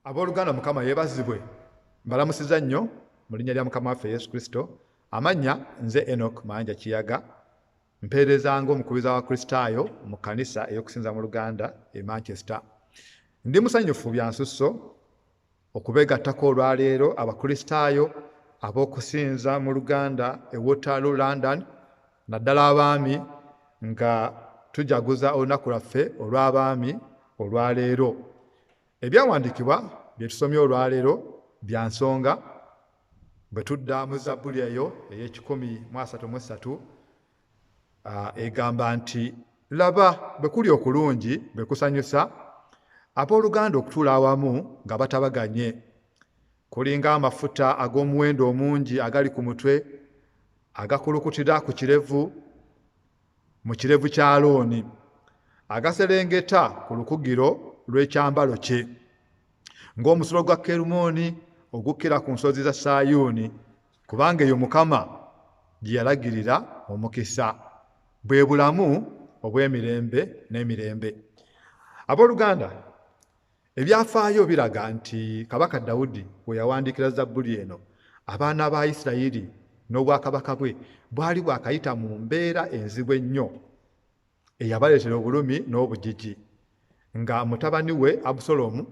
Abooluganda Mukama yeebazibwe. Mbalamusiza nnyo mu linnya lya Mukama waffe Yesu Kristo. Amannya nze Enock Mayanja Kiyaga. Mpeereza ng'omukubiza wa Kristaayo mu kkanisa ey'Okusinza mu Luganda e Manchester. Ndi musanyufu bya nsusso okubeegattako olwaleero Abakristaayo ab'Okusinza mu Luganda e Waterloo, London, naddala abaami nga tujaguza olunaku lwaffe olw'abaami olwaleero. Ebyawandiikibwa bye tusomye olwaleero bya nsonga bwe tudda mu Zabbuli eyo ey'E133 egamba nti laba bwe kuli okulungi bwe kusanyusa abooluganda okutuula awamu nga batabaganye. Kulinga amafuta ag'omuwendo omungi agali ku mutwe agakulukutira ku kirevu mu kirevu kya Alooni, agaserengeta ku lukugiro lw'ekyambalo kye, ng'omusulo gwa Kerumooni ogukkira ku nsozi za Sayuuni, kubanga eyo Mukama gye yalagirira omukisa, bwe bulamu obw'emirembe n'emirembe. Abooluganda, ebyafaayo biraga nti Kabaka Dawudi bwe yawandiikira Zabbuli eno, abaana ba Isirayiri n'obwakabaka bwe bwali bwakayita mu mbeera enzibu ennyo eyabaleetera obulumi n'obujiji, nga mutabani we Abusalomu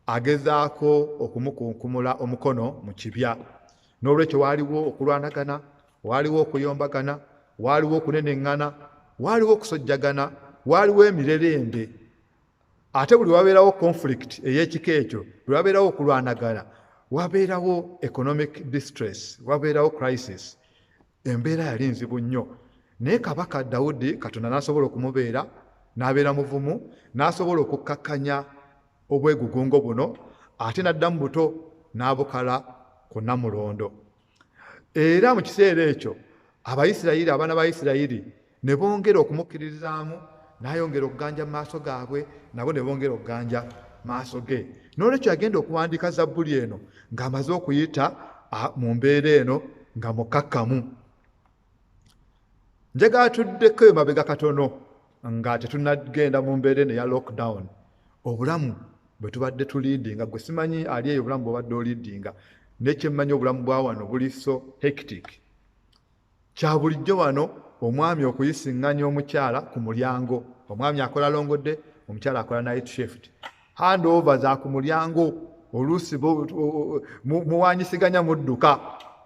agezaako okumukunkumula omukono mu kibya. N'olwekyo waaliwo okulwanagana, waaliwo okuyombagana, waaliwo okuneneŋŋana, waaliwo okusojjagana, waaliwo emirerembe. Ate buli wabeerawo conflict ey'ekika ekyo, buli wabeerawo okulwanagana, wabeerawo economic distress, wabeerawo crisis. Embeera yali nzibu nnyo. Naye Kabaka Dawudi Katonda n'asobola okumubeera, n'abeera muvumu, n'asobola okukkakkanya obwegugungo buno, ate n'addamu buto n'abukala ku Namulondo. Era mu kiseera ekyo Abayisirayiri, abaana ba Isirayiri ne bongera okumukkiririzaamu, n'ayongera okuganja mu maaso gaabwe, nabo ne bongera okuganja maaso ge. N'olwekyo yagenda okuwandiika Zabbuli eno ng'amaze okuyita mu mbeera eno nga mukkakkamu. Njagala tuddeko emabega katono nga tetunnagenda mu mbeera eno eya lockdown. Obulamu bwe tubadde tuliidinga, gwe simanyi ali eyo obulamu bw'obadde oliidinga, n'ekyemmanyi obulamu bwa wano buli so hectic. Kya bulijjo wano omwami okuyisiŋŋanya omukyala ku mulyango. Omwami akola longodde, omukyala akola night shift. Handover za ku mulyango, oluusi muwanyisiganya mudduka.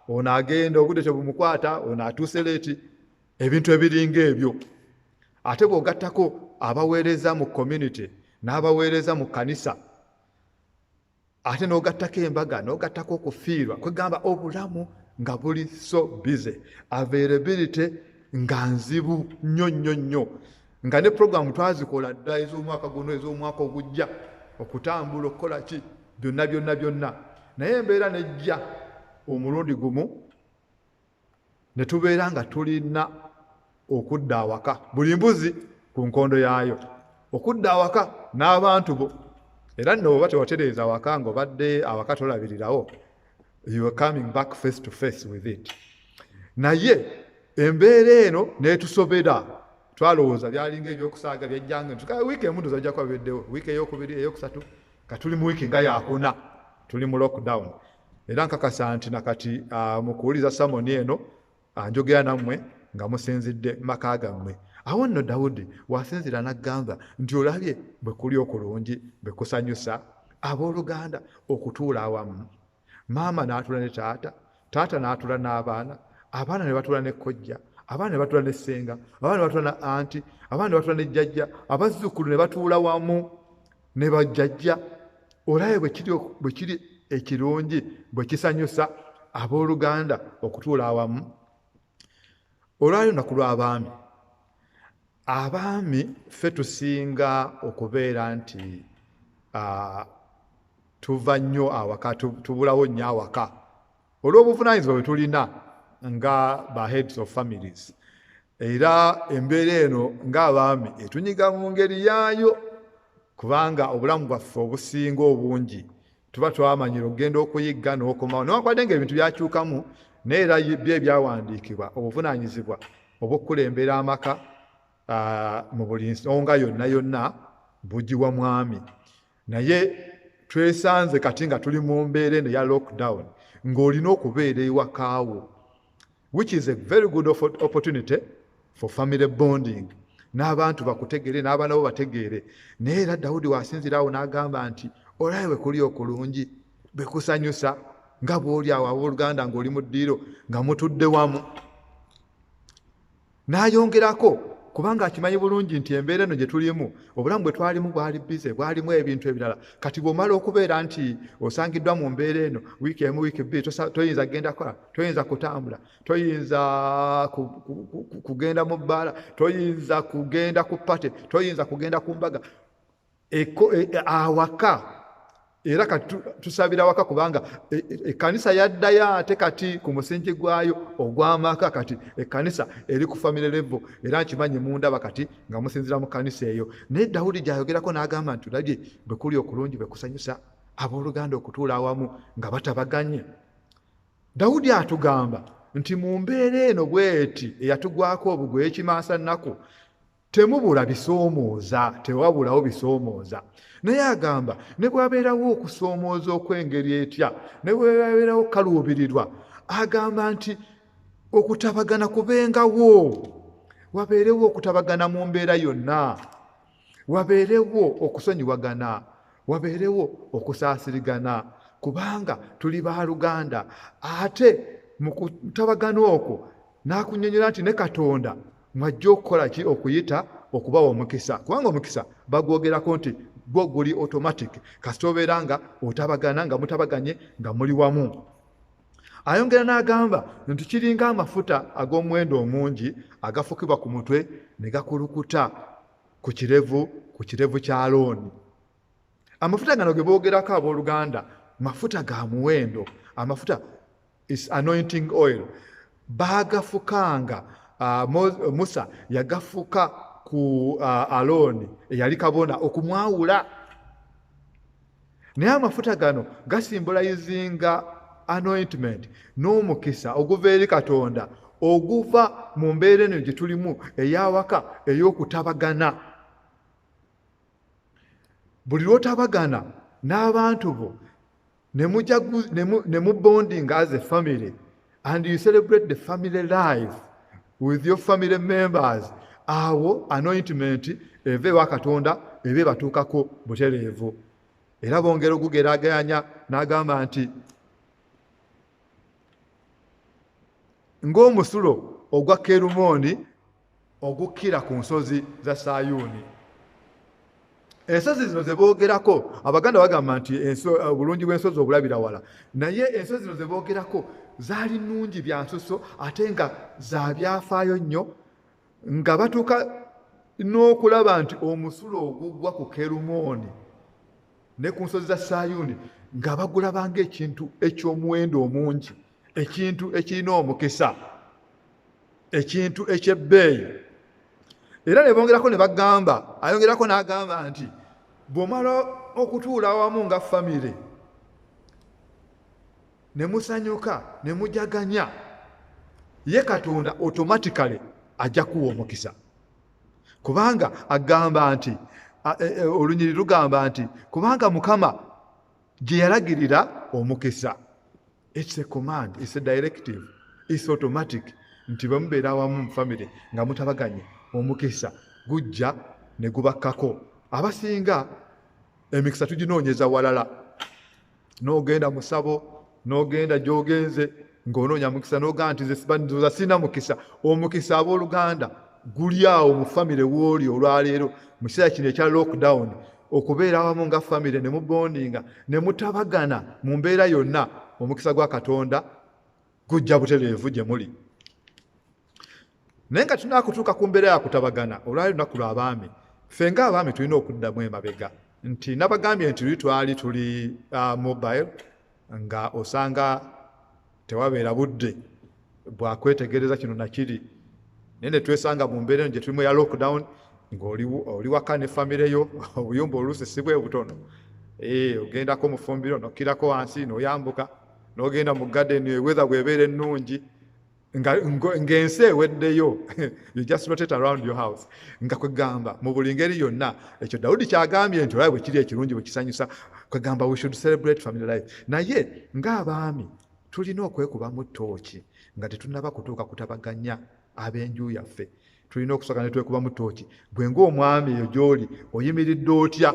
Ono agenda obudde tebumukwata, ono atuuse leeti, ebintu ebiringa ebyo. Ate bw'ogattako abaweereza mu community n'abaweereza mu kkanisa, ate n'ogattako embaga, n'ogattako okufiirwa, kwegamba obulamu nga buli so busy, availability nga nzibu nnyo nnyo nnyo, nga ne programu twazikola dda ez'omwaka guno, ez'omwaka ogujja, okutambula okukola ki, byonna byonna byonna. Naye embeera nejja omulundi gumu ne tubeera nga tulina okudda awaka, buli mbuzi ku nkondo yaayo, okudda awaka n'abantu bo. Era nno oba tewatereeza awaka ng'obadde awaka tolabirirawo, you are coming back face to face with it. Naye embeera eno n'etusobera, twalowooza byalinga ebyokusaaga byajjanga nti wiiki emu ndowooza ajja kuba biweddewo, wiiki ey'okubiri, ey'okusatu, ka tuli mu wiiki nga yakuna, tuli mu lockdown. Era nkakasa nti nakati mu kuwuliza samoni eno njogera nammwe nga musinzidde mu maka gammwe. Awo nno Dawudi wasinzira n'aggamba nti olabye bwe kuli okulungi bwe kusanyusa abooluganda okutuula awamu. Maama n'atuula ne taata, taata n'atuula n'abaana, abaana ne batuula ne kkojja, abaana ne batuula ne ssenga, abaana ne batuula na anti, abaana ne batuula ne jjajja, abazzukulu ne batuula wamu ne bajjajja. Olabe bwe kiri ekirungi, bwe kisanyusa abooluganda okutuula awamu. Olwali olunaku lw'abaami, abaami ffe tusinga okubeera nti tuva nnyo awaka, tubulawo nnyo awaka olw'obuvunaanyizibwa bwe tulina nga ba heads of families. Era embeera eno ng'abaami etunyiga mu ngeri yaayo, kubanga obulamu bwaffe obusinga obungi tuba twamanyira okugenda okuyigga n'okomawo. Newankubadde ng'ebintu byakyukamu, naye era bye ebyawandiikibwa obuvunaanyizibwa obw'okukulembera amaka mu buli nsonga yonna yonna bugiwa mwami. Naye twesanze kati nga tuli mu mbeera eno ya lockdown ng'olina okubeera ewakaawo, which is a very good opportunity for family bonding. N'abantu bakutegere n'abaana bo bategeere. Naye era Dawudi wasinziraawo n'agamba nti olabe bwe kuli okulungi bwe kusanyusa nga bw'oli awo abooluganda ng'oli mu ddiiro nga mutudde wamu. N'ayongerako kubanga akimanyi bulungi nti embeera eno gye tulimu obulamu bwe twalimu bwali bize, bwalimu ebintu ebirala. Kati bw'omala okubeera nti osangiddwa mu mbeera eno wiiki emu wiiki bbiri, toyinza kugenda kola, toyinza kutambula, toyinza kugenda mu bbaala, toyinza kugenda ku pate, toyinza kugenda ku mbaga awaka. Era kati tusabira waka kubanga ekkanisa yaddayo ate kati ku musingi gwayo ogw'amaka. Kati ekkanisa eri ku family level era nkimanyi mundaba kati nga musinzira mu kkanisa eyo. Naye Dawudi gy'ayogerako n'agamba nti olabye bwe kuli okulungi bwe kusanyusa abooluganda okutuula awamu nga batabaganye. Dawudi atugamba nti mu mbeera eno bw'eti eyatugwako obugwe ekimaasa nnaku temubula bisoomooza, tewabulawo bisoomooza. Naye agamba ne bwabeerawo okusoomooza okw'engeri etya, ne bwabeerawo kaluubirirwa, agamba nti okutabagana kubengawo, wabeerewo okutabagana mu mbeera yonna, wabeerewo okusonyiwagana, wabeerewo okusaasirigana, kubanga tuli baaluganda. Ate mu kutabagana okwo n'akunnyonnyola nti ne Katonda mwajja okukola ki? Okuyita okubawa omukisa, kubanga omukisa bagwogerako nti gwo guli automatic kasita obeera nga otabagana nga mutabaganye nga muli wamu. Ayongera n'agamba nti kiringa amafuta ag'omuwendo omungi agafukibwa ku mutwe ne gakulukuta ku kirevu kya Alooni. Amafuta gano ge boogerako abooluganda mafuta ga muwendo, amafuta is anointing oil. Baagafukanga, Musa yagafuka ku Alooni eyali kabona okumwawula. Naye amafuta gano gasimbolayizinga anointment n'omukisa oguva eri Katonda oguva mu mbeera eno gye tulimu ey'awaka ey'okutabagana. Buli lw'otabagana n'abantu bo ne mu bonding as a family and you celebrate the family life with your family members, awo anointment eve wa Katonda ebe batuukako butereevu. Era bongera okugeraganya n'agamba nti ng'omusulo ogwa Kerumooni ogukira ku nsozi za Sayuuni. Ensozi zino ze boogerako Abaganda bagamba nti obulungi bw'ensozi obulabira wala, naye ensozi zino ze boogerako zaali nnungi bya nsoso ate nga za byafaayo nnyo, nga batuuka n'okulaba nti omusulo ogugwa ku Kerumooni ne ku nsozi za Sayuuni nga bagulabanga ekintu eky'omuwendo omungi, ekintu ekirina omukisa, ekintu eky'ebbeeyi. Era ne bongerako ne bagamba, ayongerako n'agamba nti bw'omala okutuula awamu nga famire ne musanyuka ne mujaganya, ye Katonda automatically ajja kuwa omukisa. Kubanga agamba nti olunyiri lugamba nti kubanga Mukama gye yalagirira omukisa. It's a command, it's a directive, it's automatic. Nti bwe mubeera awamu mu famire nga mutabaganye, omukisa gujja ne gubakkako. Abasinga emikisa tuginoonyeza walala, n'ogenda mu ssabo, n'ogenda gy'ogenze ng'onoonya mukisa n'ogamba nti nze sina mukisa. Omukisa abooluganda guli awo mu famire w'oli olwaleero mu kiseera kino ekya lockdown, okubeera awamu nga famire ne mubondinga ne mutabagana mu mbeera yonna. Omukisa gwa Katonda gujja butereevu gye muli. Naye nga tunaakutuuka ku mbeera ya kutabagana, olwali lunaku lw'abaami, ffe ng'abaami tulina okuddamu emabega. Nti nabagambye nti twali tuli mobile nga osanga tewabeera budde bwakwetegereza kino nakiri. Naye ne twesanga mu mbeera eno gye tulimu ya lockdown ng'oli waka ne famire yo, obuyumba oluusi si bwe butono. Ogendako mu ffumbiro n'okkirako wansi n'oyambuka n'ogenda mu garden weather bw'ebeera ennungi ng'ensi eweddeyo you just rotate around your house nga kwegamba mu buli ngeri yonna ekyo Dawudi kyagambye nti olaba bwe kiri ekirungi bwe kisanyusa kwegamba we should celebrate family life. Naye ng'abaami tulina okwekubamu ttooki nga tetunnaba kutuuka kutabaganya ab'enju yaffe. Tulina okusooka ne twekubamu ttooki gwe ng'omwami eyo gy'oli oyimiridde otya,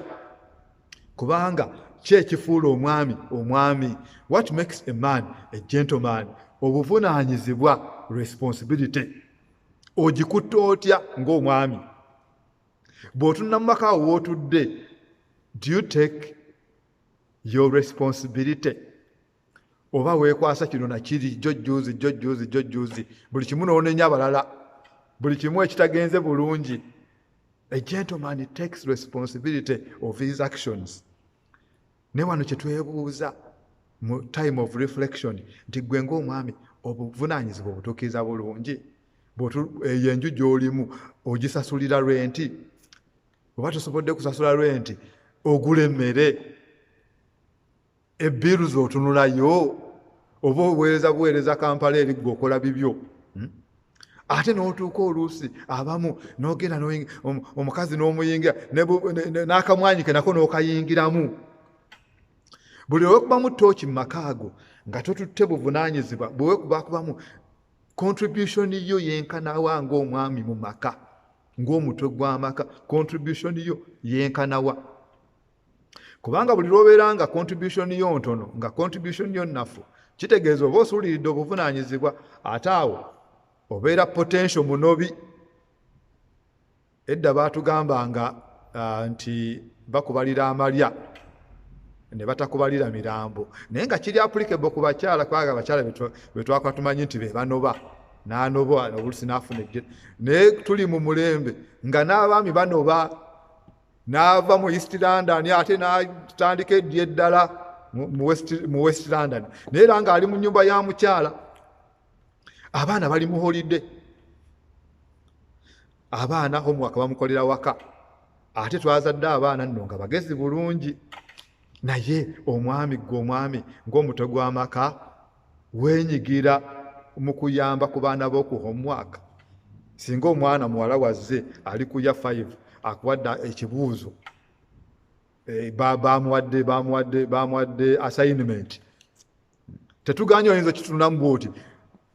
kubanga ki ekifuula omwami. What makes a man a gentleman? Obuvunaanyizibwa, responsibility. Ogikutte otya ng'omwami? Bw'otunula mu maka w'otudde, do you take your responsibility? Oba weekwasa kino na kiri jjojjuuzi buli kimu n'onenya abalala, buli kimu ekitagenze bulungi. A gentleman takes responsibility of his actions. Ne wano kye twebuuza mu time of reflection nti gwe ng'omwami obuvunaanyizibwa obutuukiriza bulungi? Eyo enju gy'olimu ogisasulira renti? Oba tosobodde kusasula renti ogula emmere? Ebbiru z'otunulayo? Oba obuweereza Kampala eri gwe okola bibyo? Ate n'otuuka oluusi abamu n'ogenda omukazi n'omuyingira n'akamwanyi ke nako n'okayingiramu. Buli lwekubamu ttooki mu maka ago nga totutte buvunaanyizibwa, bwe weekubakubamu contribution yo yenkanawa ng'omwami mu maka, ng'omutwe gw'amaka, contribution yo yenkanawa. Kubanga buli lw'obeera nga contribution yo ntono, nga contribution yo nnafu, kitegeeza oba osuuliridde obuvunaanyizibwa, ate awo obeera potential munobi. Edda baatugambanga nti bakubalira amalya ne batakubalira mirambo, naye nga kiri applicable ku bakyala, kwaga abakyala be twakwa tumanyi nti be banoba, n'anoba oluusi n'afuna ejjera. Naye tuli mu mulembe nga n'abaami banoba, n'ava mu East London ate n'atandika eddya eddala mu West London, naye era ng'ali mu nnyumba ya mukyala, abaana bali mu holiday, abaana homework bamukolera waka, ate twazadde abaana nno nga bagezi bulungi. Naye omwami ng'omutwe gw'amaka weenyigira mu kuyamba ku baana b'oku homework. Singa omwana muwala wazze ali ku ya 5 akuwadde ekibuuzo, bamuwadde assignment, tetuganye oyinza kitunulamu bw'oti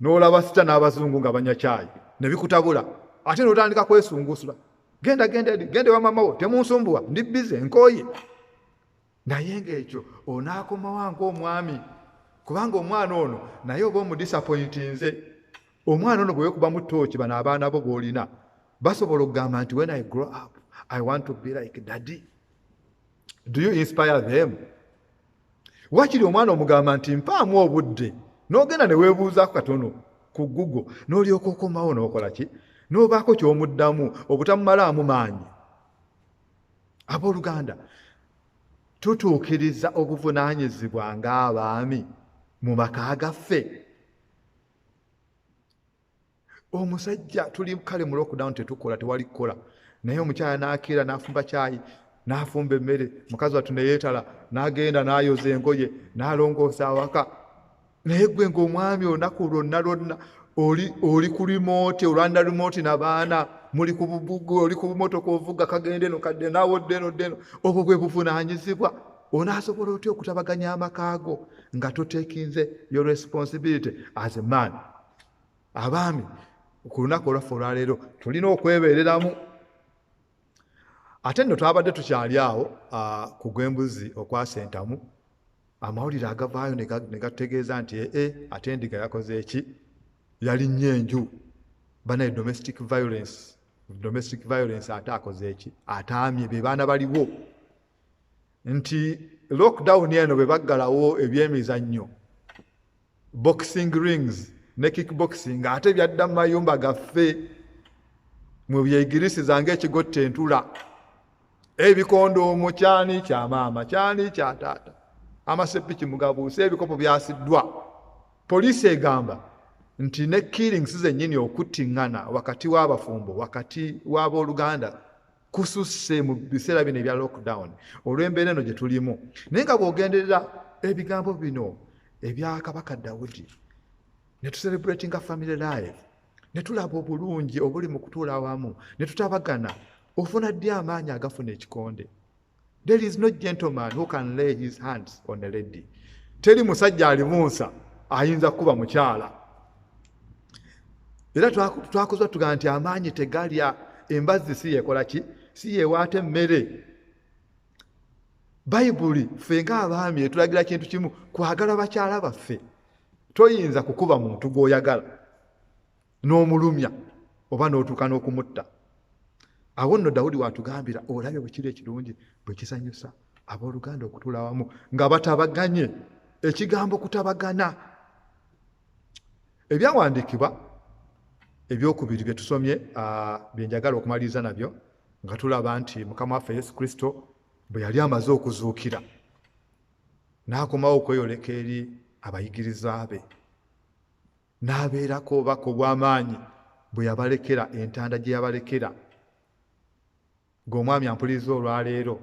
n'olaba sita n'abazungu nga banywa caayi ne bikutabula, ate n'otandika kwesungusula, genda wa mama wo, temunsumbuwa, ndi bize nkooye. Naye ng'ekyo onaakomawo ng'omwami, kubanga omwana ono naye oba omudisappointinze. Omwana ono bwe weekubamu ttooki, bano abaana bo b'olina basobola okugamba nti when I grow up I want to be like daddy. Do you inspire them? Wakiri omwana omugamba nti mpaamu obudde, n'ogenda ne weebuuzaako katono ku Google, n'olyoka okomawo n'okola ki? N'obaako ky'omuddamu obutamumalaamu maanyi. Abooluganda, tutuukiriza obuvunaanyizibwa ng'abaami mu maka gaffe. Omusajja tuli kale mu lockdown tetukola, tewali kukola, naye omukyala n'akeera n'afumba caayi, n'afumba emmere, mukazi wattu ne yeetala, n'agenda n'ayoza engoye, n'alongoosa awaka. Naye ggwe ng'omwami olunaku lwonna oli ku remote, olwanda remote n'abaana, muli ku bubugu, oli ku bumotoka ovuga kagende no kadde n'awodde eno. Obwo bwe buvunaanyizibwa. Onaasobola otya okutabaganya amaka go nga totekinze your responsibility as a man? Abaami ku lunaku olwaffe olwaleero tulina okwebeereramu. Ate nno twabadde tukyali awo ku gw'embuzi okwa Sentamu, amawulire agavaayo ne gategeeza nti ate endiga yakoze eki? Yalinnye enju. Banaye domestic violence ate akoze eki? Ataamye be baana baliwo. Nti lockdown eno bwe baggalawo ebyemizannyo, boxing rings ne kickboxing, ate byadda mu mayumba gaffe, mu byeyigirisiza ng'ekigotta entula, ebikondoomo, kyani kya maama, kyani kya taata, amasepiki mugabuuse, ebikopo byasiddwa. Poliisi egamba nti ne killings zennyini okuttiŋŋana wakati w'abafumbo, wakati w'abooluganda kususse mu biseera bino ebya lockdown olw'embeera eno gye tulimu. Naye nga bw'ogenderera ebigambo bino ebya Kabaka Dawudi ne tucelebratinga family life, ne tulaba obulungi obuli mu kutuula awamu, ne tutabagana, ofuna ddi amaanyi agafuna ekikonde. There is no gentleman who can lay his hands on a lady. Teri musajja alimunsa ayinza kuba mukyala. Era twakozwa tugamba nti amaanyi tegalya, embazzi si yekola ki, si yewaata emmere. Bayibuli ffe ng'abaami etulagira kintu kimu, kwagala bakyala baffe. Toyinza kukuba muntu gw'oyagala n'omulumya oba n'otuuka n'okumutta. Awo nno Dawudi watugambira olabye bwe kiri ekirungi bwe kisanyusa abooluganda okutuula awamu nga batabaganye. Ekigambo kutabagana. Ebyawandiikibwa ebyokubiri bye tusomye bye njagala okumaliriza nabyo nga tulaba nti Mukama waffe Yesu Kristo bwe yali amaze okuzuukira n'akomawo okweyoleka eri abayigiriza be, n'abeerako obubaka obw'amaanyi bwe yabalekera entanda gye yabalekera. Ng'omwami ampuliriza olwaleero,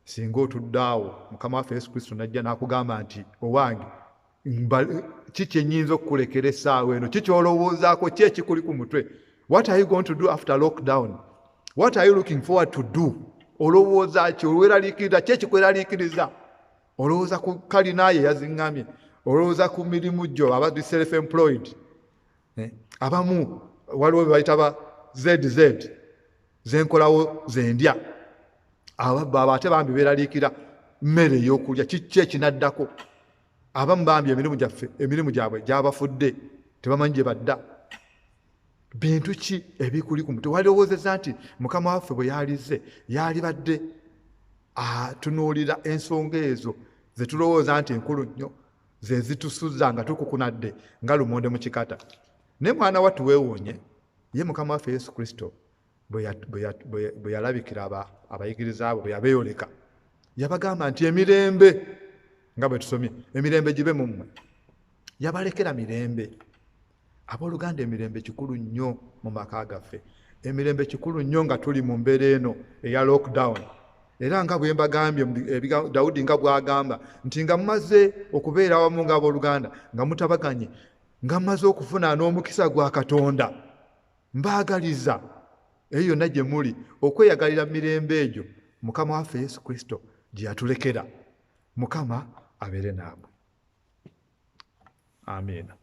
singa otudde awo Mukama waffe Yesu Kristo n'ajja n'akugamba nti owange kiki ennyinza okukulekera essaawa eno, kiki olowoozaako, ki ekikuli ku mutwe? What are you going to do after lockdown? What are you looking forward to do? Olowooza ki? Olweraliikirira ki ekikweraliikiriza? Olowooza ku kalinaaye yaziŋŋamye? Olowooza ku mirimu gyo abadde self employed? Abamu waliwo bye bayita ba ZZ, zenkolawo zendya. Abo ate bambi beeraliikira mmere ey'okulya, kiki ekinaddako? Abamu bambi emirimu gyabwe gyabafudde, tebamanyi gye badda. Bintu ki ebikuli ku mutwe? Walowoozezza nti Mukama waffe bwe yalize yalibadde atunuulira ensonga ezo ze tulowooza nti enkulu nnyo, ze zitusuza nga tukukunadde nga lumonde mu kikata. Ne mwana wattu weewuunye, ye Mukama waffe Yesu Kristo bwe yalabikira abayigiriza abo, bwe yabeeyoleka, yabagamba nti emirembe, nga bwe tusomye, emirembe gibe mu mmwe. Yabalekera mirembe. Abooluganda, emirembe kikulu nnyo mu maka gaffe. Emirembe kikulu nnyo nga tuli mu mbeera eno eya lockdown. Era nga bwe mbagambye Dawudi nga bw'agamba nti nga mumaze okubeera awamu ng'abooluganda, nga mutabaganye, nga mumaze okufuna n'omukisa gwa Katonda, mbaagaliza eyo yonna gye muli okweyagalira mirembe egyo Mukama waffe Yesu Kristo gye yatulekera. Mukama abeere nammwe. Amiina.